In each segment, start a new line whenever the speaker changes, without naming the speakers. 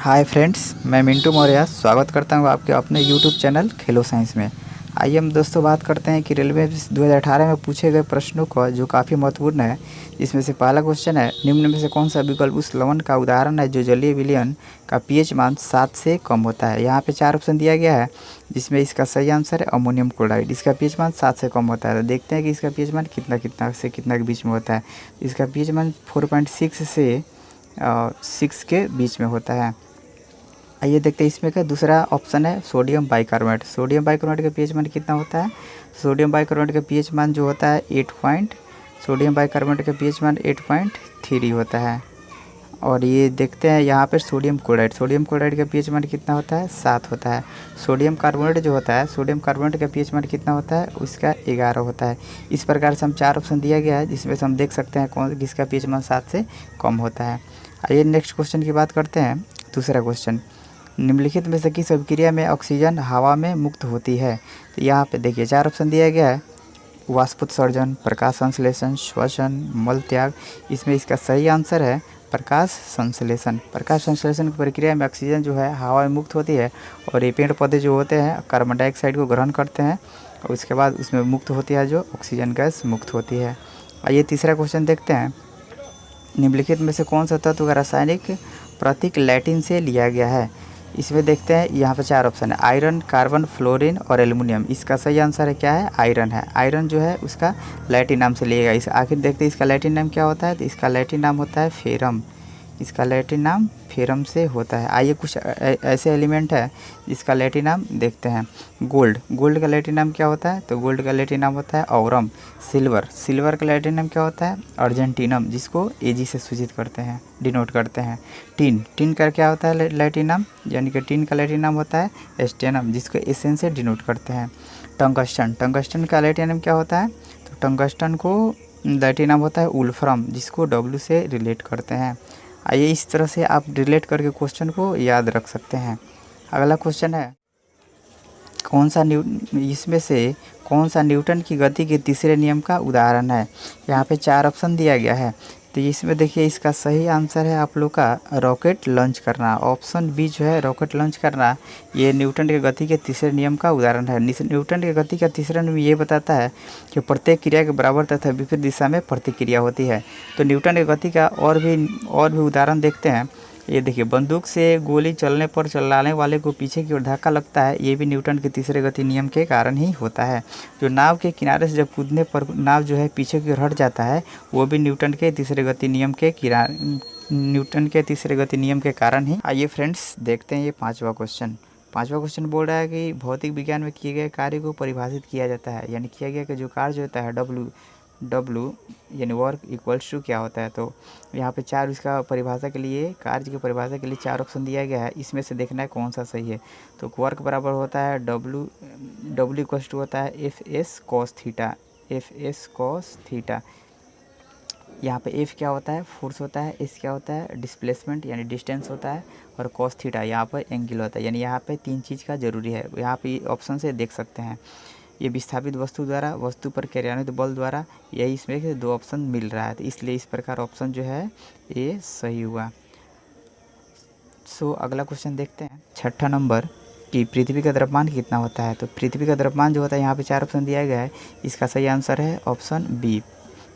Hi friends, मैं मिंटू मौर्य स्वागत करता हूं आपके अपने यूट्यूब चैनल खेलो साइंस में। आइए हम दोस्तों बात करते हैं कि रेलवे 2018 में पूछे गए प्रश्नों का जो काफ़ी महत्वपूर्ण है। इसमें से पहला क्वेश्चन है, निम्न में से कौन सा विकल्प उस लवण का उदाहरण है जो जलीय विलयन का पीएच मान 7 से कम होता है। यहाँ पे 4 ऑप्शन दिया गया है, जिसमें इसका सही आंसर है अमोनियम क्लोराइड। इसका पीएच मान 7 से कम होता है। तो देखते हैं कि इसका पीएच मान कितना से कितना के बीच में होता है। इसका पीएच मान 4.6 से 6 के बीच में होता है। आइए देखते हैं इसमें का दूसरा ऑप्शन है सोडियम बाइकार्बोनेट। सोडियम बाइकार्बोनेट का पीएच मान कितना होता है। सोडियम बाइकार्बोनेट का पीएच मान जो होता है 8.3 होता है। और ये देखते हैं यहाँ पर सोडियम क्लोराइड। सोडियम क्लोराइड का पीएच मान कितना होता है, 7 होता है। सोडियम कार्बोनेट जो होता है, सोडियम कार्बोनेट का पीएच मान कितना होता है, उसका 11 होता है। इस प्रकार से हम 4 ऑप्शन दिया गया है, जिसमें से हम देख सकते हैं कौन किसका पीएच मान 7 से कम होता है। आइए नेक्स्ट क्वेश्चन की बात करते हैं। दूसरा क्वेश्चन, निम्नलिखित में से किस अभिक्रिया में ऑक्सीजन हवा में मुक्त होती है। तो यहाँ पे देखिए 4 ऑप्शन दिया गया है, वाष्पोत्सर्जन, प्रकाश संश्लेषण, श्वसन, मल त्याग। इसमें इसका सही आंसर है प्रकाश संश्लेषण। प्रकाश संश्लेषण की प्रक्रिया में ऑक्सीजन जो है हवा में मुक्त होती है, और ये पेड़ पौधे जो होते हैं कार्बन डाइऑक्साइड को ग्रहण करते हैं, और उसके बाद उसमें मुक्त होती है जो ऑक्सीजन गैस मुक्त होती है। आइए तीसरा क्वेश्चन देखते हैं। निम्नलिखित में से कौन सा तत्व का रासायनिक प्रतीक लैटिन से लिया गया है। इसमें देखते हैं, यहाँ पे 4 ऑप्शन है, आयरन, कार्बन, फ्लोरीन और एल्युमिनियम। इसका सही आंसर है क्या है, आयरन है। आयरन जो है उसका लैटिन नाम से लिएगा। इस आखिर देखते हैं इसका लैटिन नाम क्या होता है। तो इसका लैटिन नाम होता है फेरम। इसका लैटिन नाम फेरम से होता है। आइए कुछ ऐसे एलिमेंट है जिसका लैटिन नाम देखते हैं। गोल्ड, गोल्ड का लैटिन नाम क्या होता है। तो गोल्ड का लैटिन नाम होता है औरम। सिल्वर, सिल्वर का लैटिन नाम क्या होता है, अर्जेंटीनम, जिसको एजी से सूचित करते हैं, डिनोट करते हैं। टिन, टिन का क्या होता है लैटिन नाम, यानी कि टिन का लैटिन नाम होता है एस्टेनम, जिसको एसन से डिनोट करते हैं। टंगस्टन, टंगस्टन का लैटिन नाम क्या होता है। तो टंगस्टन को लैटिन नाम होता है उल्फ्रम, जिसको डब्ल्यू से रिलेट करते हैं। आइए इस तरह से आप रिलेट करके क्वेश्चन को याद रख सकते हैं। अगला क्वेश्चन है, इसमें से कौन सा न्यूटन की गति के तीसरे नियम का उदाहरण है। यहाँ पे 4 ऑप्शन दिया गया है। तो इसमें देखिए इसका सही आंसर है आप लोग का रॉकेट लॉन्च करना। ऑप्शन बी जो है रॉकेट लॉन्च करना, ये न्यूटन के गति के तीसरे नियम का उदाहरण है। न्यूटन के गति का तीसरा नियम ये बताता है कि प्रत्येक क्रिया के बराबर तथा विपरीत दिशा में प्रतिक्रिया होती है। तो न्यूटन की गति का और भी उदाहरण देखते हैं। ये देखिए, बंदूक से गोली चलने पर चलाने वाले को पीछे की ओर धक्का लगता है, ये भी न्यूटन के तीसरे गति नियम के कारण ही होता है। जो नाव के किनारे से जब कूदने पर नाव जो है पीछे की ओर हट जाता है, वो भी न्यूटन के तीसरे गति नियम के कारण ही। आइए फ्रेंड्स देखते हैं ये 5वां क्वेश्चन। 5वां क्वेश्चन बोल रहा है कि भौतिक विज्ञान में किए गए कार्य को परिभाषित किया जाता है, यानी किया गया कि जो कार्य होता है डब्लू यानी वर्क इक्वल्स टू क्या होता है। तो यहाँ पे 4 इसका परिभाषा के लिए, कार्य की परिभाषा के लिए 4 ऑप्शन दिया गया है। इसमें से देखना है कौन सा सही है। तो वर्क बराबर होता है डब्लू इक्वल्स टू होता है एफ एस कॉस थीटा। यहाँ पे एफ क्या होता है, फोर्स होता है। एस क्या होता है, डिस्प्लेसमेंट यानी डिस्टेंस होता है। और कॉस थीटा यहाँ पर एंगल होता है। यानी यहाँ पे 3 चीज़ का जरूरी है। यहाँ पे ऑप्शन से देख सकते हैं, ये विस्थापित वस्तु द्वारा, वस्तु पर कार्यान्वित बल द्वारा, यही इसमें 2 ऑप्शन मिल रहा है। तो इसलिए इस प्रकार ऑप्शन जो है ये सही हुआ। अगला क्वेश्चन देखते हैं। 6ठा नंबर कि पृथ्वी का द्रव्यमान कितना होता है। तो पृथ्वी का द्रव्यमान जो होता है, यहाँ पे 4 ऑप्शन दिया गया है। इसका सही आंसर है ऑप्शन बी,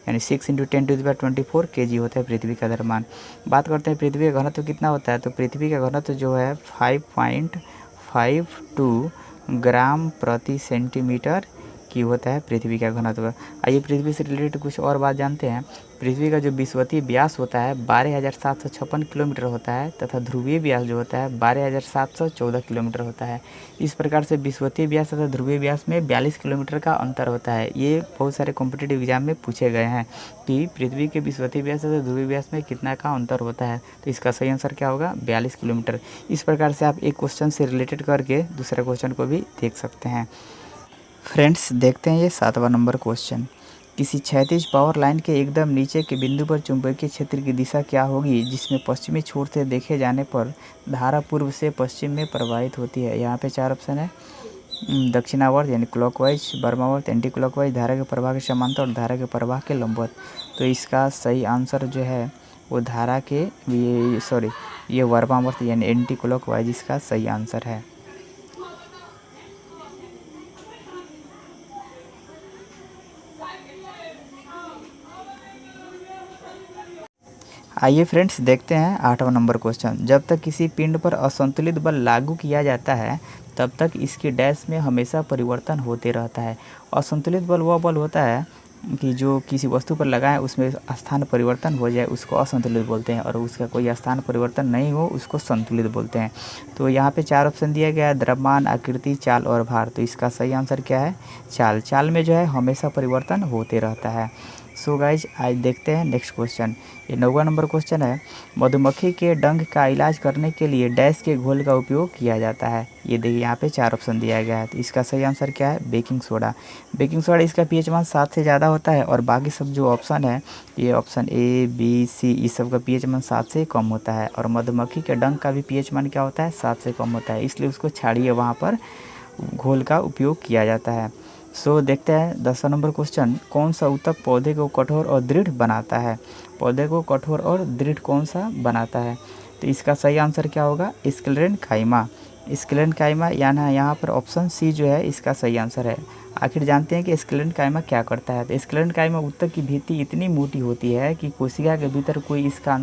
यानी 6 × 10⁻24 kg होता है पृथ्वी का द्रव्यमान। बात करते हैं पृथ्वी का घनत्व कितना होता है। तो पृथ्वी का घनत्व जो है 5.52 ग्राम प्रति सेंटीमीटर की होता है पृथ्वी का घनत्व। आइए पृथ्वी से रिलेटेड कुछ और बात जानते हैं। पृथ्वी का जो विषुवतीय व्यास होता है 12,756 किलोमीटर होता है, तथा ध्रुवीय व्यास जो होता है 12,714 किलोमीटर होता है। इस प्रकार से विषुवतीय व्यास तथा ध्रुवीय व्यास में 42 किलोमीटर का अंतर होता है। ये बहुत सारे कॉम्पिटिटिव एग्जाम में पूछे गए हैं कि पृथ्वी के विषुवतीय व्यास तथा ध्रुवीय व्यास में कितना का अंतर होता है। तो इसका सही आंसर क्या होगा, 42 किलोमीटर। इस प्रकार से आप एक क्वेश्चन से रिलेटेड करके दूसरे क्वेश्चन को भी देख सकते हैं। फ्रेंड्स देखते हैं ये 7वां नंबर क्वेश्चन। किसी क्षैतिज पावर लाइन के एकदम नीचे के बिंदु पर चुंबकीय क्षेत्र की दिशा क्या होगी, जिसमें पश्चिमी छोर से देखे जाने पर धारा पूर्व से पश्चिम में प्रवाहित होती है। यहाँ पे 4 ऑप्शन है, दक्षिणावर्त यानी क्लॉकवाइज, वामावर्त एंटी क्लॉकवाइज, धारा के प्रवाह के समांतर और धारा के प्रवाह के लंबवत। तो इसका सही आंसर जो है वो धारा के ये वर्मावर्त यानी एंटी क्लॉकवाइज इसका सही आंसर है। आइए फ्रेंड्स देखते हैं 8वां नंबर क्वेश्चन। जब तक किसी पिंड पर असंतुलित बल लागू किया जाता है तब तक इसकी डैश में हमेशा परिवर्तन होते रहता है। असंतुलित बल वह बल होता है कि जो किसी वस्तु पर लगा है उसमें स्थान परिवर्तन हो जाए उसको असंतुलित बोलते हैं, और उसका कोई स्थान परिवर्तन नहीं हो उसको संतुलित बोलते हैं। तो यहाँ पे 4 ऑप्शन दिया गया है, द्रव्यमान, आकृति, चाल और भार। तो इसका सही आंसर क्या है? चाल। चाल में जो है हमेशा परिवर्तन होते रहता है। सो गाइज आज देखते हैं नेक्स्ट क्वेश्चन। ये 9वां नंबर क्वेश्चन है। मधुमक्खी के डंक का इलाज करने के लिए डैश के घोल का उपयोग किया जाता है। ये देखिए यहाँ पे 4 ऑप्शन दिया गया है। तो इसका सही आंसर क्या है? Baking soda. बेकिंग सोडा इसका pH मान 7 से ज़्यादा होता है, और बाकी सब जो ऑप्शन है ये ऑप्शन A, B, C इस सब का pH मान 7 से कम होता है। और मधुमक्खी के डंक का भी pH मान क्या होता है? 7 से कम होता है, इसलिए उसको छाड़िए वहाँ पर घोल का उपयोग किया जाता है। सो देखते हैं 10वां नंबर क्वेश्चन। कौन सा ऊतक पौधे को कठोर और दृढ़ बनाता है? पौधे को कठोर और दृढ़ कौन सा बनाता है? तो इसका सही आंसर क्या होगा? स्क्लेरेनकाइमा। स्क्लेरेनकाइमा यानी यहाँ पर ऑप्शन सी जो है इसका सही आंसर है। आखिर जानते हैं कि स्क्लेरेनकाइमा क्या करता है? तो स्क्लेरेनकाइमा ऊतक की भित्ति इतनी मोटी होती है कि कोशिका के भीतर कोई इसका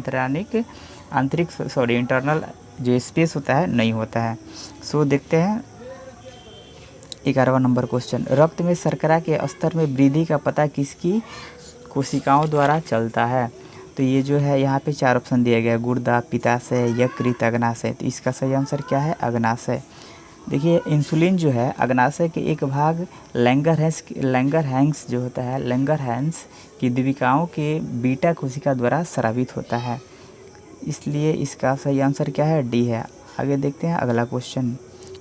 इंटरनल जो स्पेस होता है नहीं होता है। सो देखते हैं 11वां नंबर क्वेश्चन। रक्त में शर्करा के स्तर में वृद्धि का पता किसकी कोशिकाओं द्वारा चलता है? तो ये जो है यहाँ पे 4 ऑप्शन दिया गया है, गुर्दा, पित्ताशय, यकृत, अग्नाशय। तो इसका सही आंसर क्या है? अग्नाशय। देखिए इंसुलिन जो है अग्नाशय के एक भाग लैंगरहैंस जो होता है, लैंगरहैंस की द्विकाओं के बीटा कोशिका द्वारा स्रावित होता है, इसलिए इसका सही आंसर क्या है? डी है। आगे देखते हैं अगला क्वेश्चन।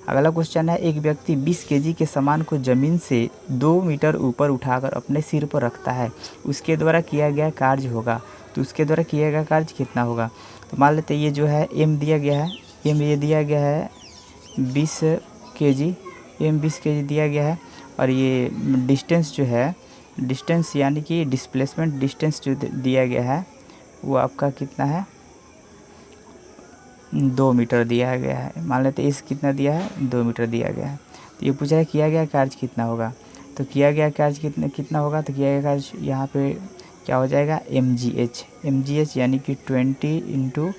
अगला क्वेश्चन है, एक व्यक्ति 20 केजी के सामान को ज़मीन से 2 मीटर ऊपर उठाकर अपने सिर पर रखता है, उसके द्वारा किया गया कार्य होगा। तो उसके द्वारा किया गया कार्य कितना होगा? तो मान लेते ये जो है एम दिया गया है, एम ये दिया गया है 20 केजी, एम 20 केजी दिया गया है, और ये डिस्टेंस जो है, डिस्टेंस यानी कि डिस्प्लेसमेंट डिस्टेंस जो दिया गया है वो आपका कितना है? 2 मीटर दिया गया है। मान लेते इस कितना दिया है? 2 मीटर दिया गया है। तो ये पूछा है किया गया कार्य कितना होगा? तो किया गया कार्य कितना होगा? तो किया गया कार्य यहाँ पे क्या हो जाएगा? mgh यानी कि 20 इंटू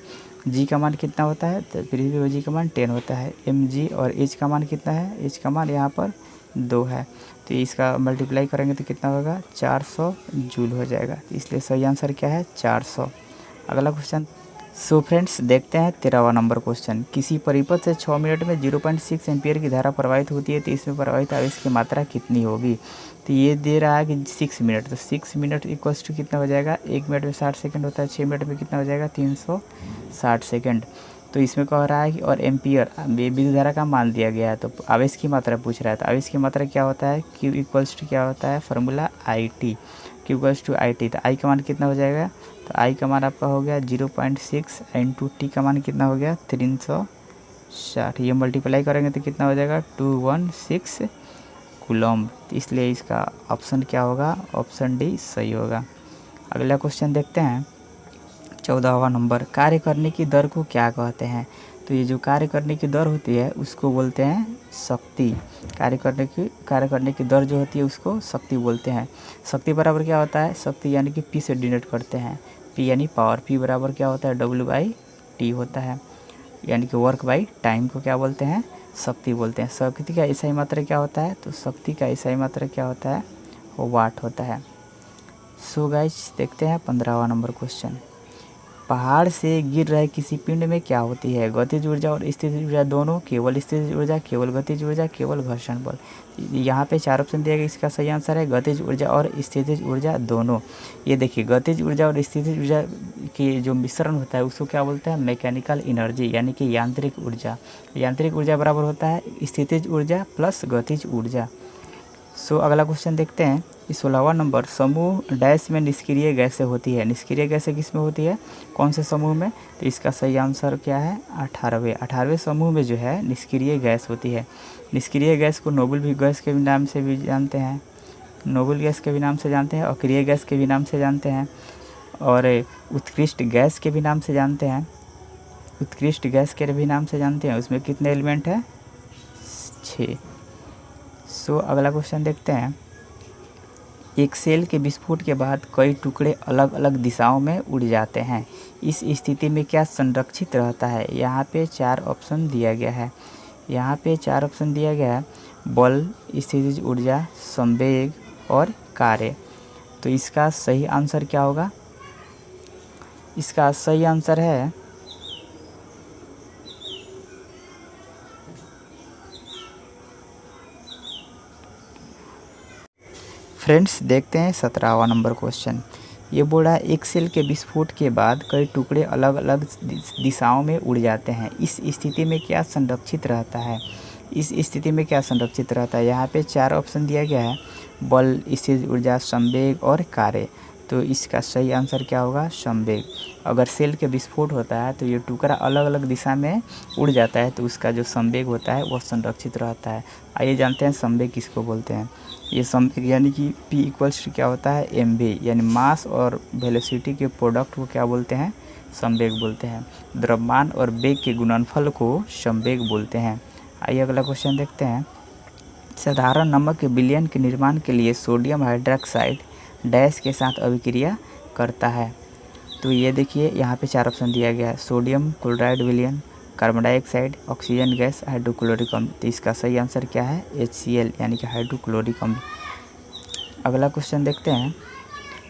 जी का मान कितना होता है? तो फिर जी का मान 10 होता है। mg और h का मान कितना है? h का मान यहाँ पर 2 है, तो इसका मल्टीप्लाई करेंगे तो कितना होगा? 400 जूल हो जाएगा। इसलिए सही आंसर क्या है? 400। अगला क्वेश्चन। सो फ्रेंड्स देखते हैं 13वां नंबर क्वेश्चन। किसी परिपथ से 6 मिनट में 0.6 एम्पियर की धारा प्रवाहित होती है, तो इसमें प्रवाहित आवेश की मात्रा कितनी होगी? तो ये दे रहा है कि 6 मिनट, तो 6 मिनट इक्वल्स टू कितना हो जाएगा? 1 मिनट में 60 सेकंड होता है, 6 मिनट में कितना हो जाएगा? 360 सेकंड। तो इसमें कह रहा है कि और एम्पियर विद्युत धारा का मान दिया गया है, तो आवेश की मात्रा पूछ रहा है। तो आवेश की मात्रा क्या होता है? Q इक्वल्स टू क्या होता है? Formula IT, Q equals to IT। तो I का मान कितना हो जाएगा? तो I का मान आपका हो गया 0.6 इंटू T का मान कितना हो गया? 360। ये मल्टीप्लाई करेंगे तो कितना हो जाएगा? 216 कूलम्ब। तो इसलिए इसका ऑप्शन क्या होगा? ऑप्शन डी सही होगा। अगला क्वेश्चन देखते हैं 14वां नंबर। कार्य करने की दर को क्या कहते हैं? तो ये जो कार्य करने की दर होती है उसको बोलते हैं शक्ति। कार्य करने की दर जो होती है उसको शक्ति बोलते हैं। शक्ति बराबर क्या होता है? शक्ति यानी कि P से डिनोट करते हैं, P यानी पावर, P बराबर क्या होता है? W/T होता है, यानी कि वर्क बाई टाइम को क्या बोलते हैं? शक्ति बोलते हैं। शक्ति का ईसाई मात्रा क्या होता है? तो शक्ति का ईसाई मात्रा क्या होता है? वाट होता है। सो गाइस देखते हैं 15वां नंबर क्वेश्चन। पहाड़ से गिर रहे किसी पिंड में क्या होती है? गतिज ऊर्जा और स्थितिज ऊर्जा दोनों, केवल स्थितिज ऊर्जा, केवल गतिज ऊर्जा, केवल घर्षण बल। यहाँ पे 4 ऑप्शन दिया गया, इसका सही आंसर है गतिज ऊर्जा और स्थितिज ऊर्जा दोनों। ये देखिए गतिज ऊर्जा और स्थितिज ऊर्जा की जो मिश्रण होता है उसको क्या बोलते हैं? मैकेनिकल एनर्जी, यानी कि यांत्रिक ऊर्जा। यांत्रिक ऊर्जा बराबर होता है स्थितिज ऊर्जा प्लस गतिज ऊर्जा। सो अगला क्वेश्चन देखते हैं 16वां नंबर। समूह डैश में निष्क्रिय गैसें होती है। निष्क्रिय गैसें किस में होती है? कौन से समूह में? तो इसका सही आंसर क्या है? 18वें समूह में जो है निष्क्रिय गैस होती है। निष्क्रिय गैस को नोबल गैस के भी नाम से भी जानते हैं, नोबल गैस के भी नाम से जानते हैं, अक्रिय गैस के भी नाम से जानते हैं। और उत्कृष्ट गैस के भी नाम से जानते हैं, उत्कृष्ट गैस के भी नाम से जानते हैं। उसमें कितने एलिमेंट हैं? 6। सो अगला क्वेश्चन देखते हैं। एक सेल के विस्फोट के बाद कई टुकड़े अलग अलग दिशाओं में उड़ जाते हैं, इस स्थिति में क्या संरक्षित रहता है? यहाँ पे 4 ऑप्शन दिया गया है, यहाँ पे 4 ऑप्शन दिया गया है, बल, स्थितिज ऊर्जा, संवेग और कार्य। तो इसका सही आंसर क्या होगा? इसका सही आंसर है फ्रेंड्स, देखते हैं 17वां नंबर क्वेश्चन। ये बोल रहा है एक सेल के विस्फोट के बाद कई टुकड़े अलग अलग दिशाओं में उड़ जाते हैं, इस स्थिति में क्या संरक्षित रहता है? इस स्थिति में क्या संरक्षित रहता है? यहाँ पे 4 ऑप्शन दिया गया है, बल, स्थितिज ऊर्जा, संवेग और कार्य। तो इसका सही आंसर क्या होगा? संवेग। अगर सेल के विस्फोट होता है तो ये टुकड़ा अलग अलग दिशा में उड़ जाता है, तो उसका जो संवेग होता है वो संरक्षित रहता है। आइए जानते हैं संवेग किसको बोलते हैं। ये संवेग यानी कि P इक्वल्स क्या होता है? mv, यानी मास और वेलोसिटी के प्रोडक्ट को क्या बोलते हैं? संवेग बोलते हैं। द्रव्यमान और वेग के गुणनफल को संवेग बोलते हैं। आइए अगला क्वेश्चन देखते हैं। साधारण नमक के विलयन के निर्माण के लिए सोडियम हाइड्रोक्साइड डैश के साथ अभिक्रिया करता है। तो ये देखिए यहाँ पे 4 ऑप्शन दिया गया है, सोडियम क्लोराइड विलयन, carbon dioxide, oxygen gas, hydrochloric अम्ल। तो इसका सही आंसर क्या है? HCl यानी कि हाइड्रोक्लोरिक अम्ल। अगला क्वेश्चन देखते हैं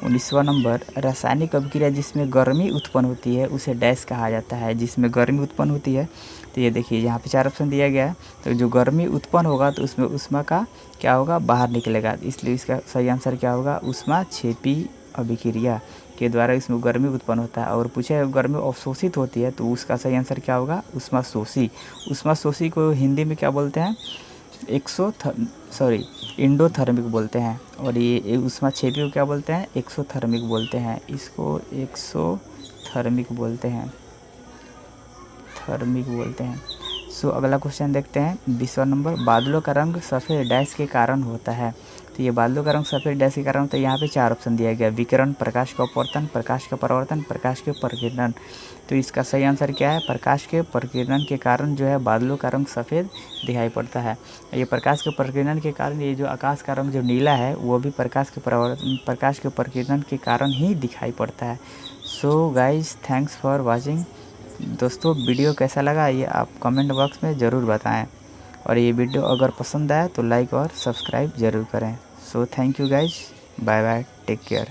19वां नंबर। रासायनिक अभिक्रिया जिसमें गर्मी उत्पन्न होती है उसे डैश कहा जाता है। जिसमें गर्मी उत्पन्न होती है, तो ये देखिए यहाँ पे 4 ऑप्शन दिया गया है। तो जो गर्मी उत्पन्न होगा तो उसमें ऊष्मा का क्या होगा? बाहर निकलेगा, इसलिए इसका सही आंसर क्या होगा? ऊष्माक्षेपी अभिक्रिया के द्वारा इसमें गर्मी उत्पन्न होता है। और पूछा है गर्मी अवशोषित होती है, तो उसका सही आंसर क्या होगा? ऊष्माशोषी। ऊष्माशोषी को हिंदी में क्या बोलते हैं? इंडोथर्मिक बोलते हैं। और ये ऊष्माक्षेपी को क्या बोलते हैं? एक्सोथर्मिक बोलते हैं। इसको एक्सोथर्मिक बोलते हैं, थर्मिक बोलते हैं। सो अगला क्वेश्चन देखते हैं 20वां नंबर। बादलों का रंग सफ़ेद डैश के कारण होता है। तो ये बादलों का रंग सफ़ेद डैश के कारण होता है। यहाँ पे 4 ऑप्शन दिया गया, विकिरण, प्रकाश का अपवर्तन, प्रकाश का परावर्तन, प्रकाश के प्रकीर्णन। तो इसका सही आंसर क्या है? प्रकाश के प्रकीर्णन के कारण जो है बादलों का रंग सफ़ेद दिखाई पड़ता है। ये प्रकाश के प्रकीर्णन के कारण ये जो आकाश का रंग जो नीला है वो भी प्रकाश के प्रकीर्णन के कारण ही दिखाई पड़ता है। So guys, thanks for watching. दोस्तों, वीडियो कैसा लगा ये आप कमेंट बॉक्स में ज़रूर बताएं, और ये वीडियो अगर पसंद आए तो लाइक और सब्सक्राइब ज़रूर करें। So thank you guys, bye bye, take care.